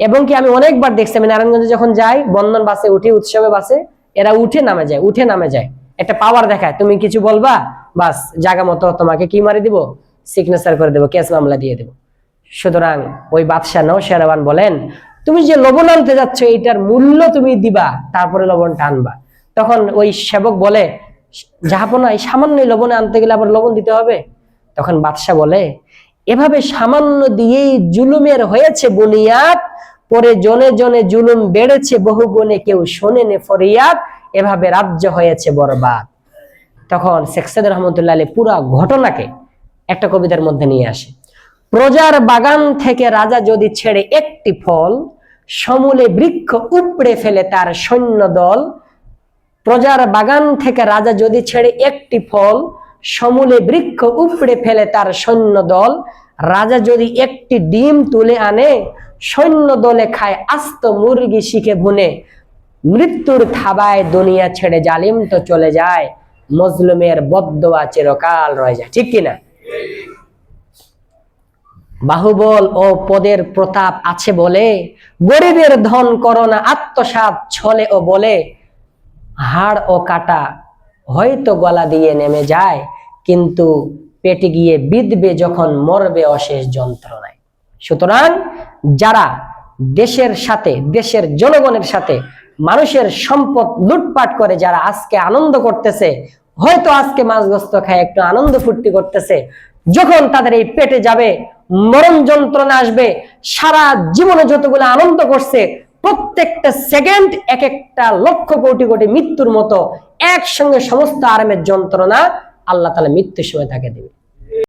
এবং কি আমি অনেকবার দেখছি। আমি নারায়ণগঞ্জে যখন যাই, বন্ধন বাসে উঠি, উৎসবে বাসে, এরা উঠে নামে যায়, উঠে নামে যায়, একটা পাওয়ার দেখায়। তুমি কিছু বলবা, বাস জায়গা মতো তোমাকে কি মারি দিব, সিগনেচার করে দেবো, কেস মামলা দিয়ে দেবো। সুতরাং ওই বাদশাহ নওশারওয়ার বলেন, তুমি যে লবণ আনতে যাচ্ছ এইটার মূল্য তুমি দিবা, তারপরে লবণটা আনবা। তখন ওই সেবক বলে, জাহাপনা এই সামান্য লবণে আনতে গেলে আবার লবণ দিতে হবে? তখন বাদশাহ বলে, এভাবে সামান্য দিয়েই জুলুমের হয়েছে বুনিয়াদ, পরে জনে জনে জুলুম বেড়েছে বহু গুণে, কেউ শোনেনে ফরিয়াদ, এভাবে রাজ্য হয়েছে বরবাদ। তখন শেখ সাইদ রহমতুল্লাহ আলাইহি পুরা ঘটনাকে একটা কবিতার মধ্যে নিয়ে আসে। প্রজার বাগান থেকে রাজা যদি ছেড়ে একটি ফল, সমূলে বৃক্ষ উপড়ে ফেলে তার সৈন্য দল। প্রজার বাগান থেকে রাজা যদি ছেড়ে একটি ফল, সমূলে বৃক্ষ উপড়ে ফেলে তার সৈন্য দল। রাজা যদি একটি ডিম তুলে আনে, সৈন্য দলে খায় আস্ত মুরগি শিখে ভুনে। মৃত্যুর থাবায় দুনিয়া ছেড়ে জালিম তো চলে যায়, মজলুমের বদদোয়া চিরকাল রয়ে যায়। ঠিক কিনা? বাহুবল ও পদের প্রতাপ আছে বলে, গরিবের ধন করোনা আত্মসাৎ ছলে ও বলে। হাড় ও কাটা হয়তো গলা দিয়ে নেমে যায়, কিন্তু পেটে গিয়ে বিঁধবে যখন মরবে অশেষ যন্ত্রণায়। সুতরাং যারা দেশের সাথে, দেশের জনগণের সাথে মানুষের সম্পদ লুটপাট করে যারা আজকে আনন্দ করতেছে, হয়তো আজকে মাছ গোস্ত খায় একটু আনন্দ ফুর্তি করতেছে, যখন তাদের এই পেটে যাবে, মরণ যন্ত্রণা আসবে, সারা জীবনে যতগুলো আনন্দ করছে প্রত্যেকটা সেকেন্ড এক একটা লক্ষ কোটি কোটি মৃত্যুর মতো একসঙ্গে সমস্ত আরামের যন্ত্রণা আল্লাহ তাআলা মৃত্যুর সময় তাকে দেবে।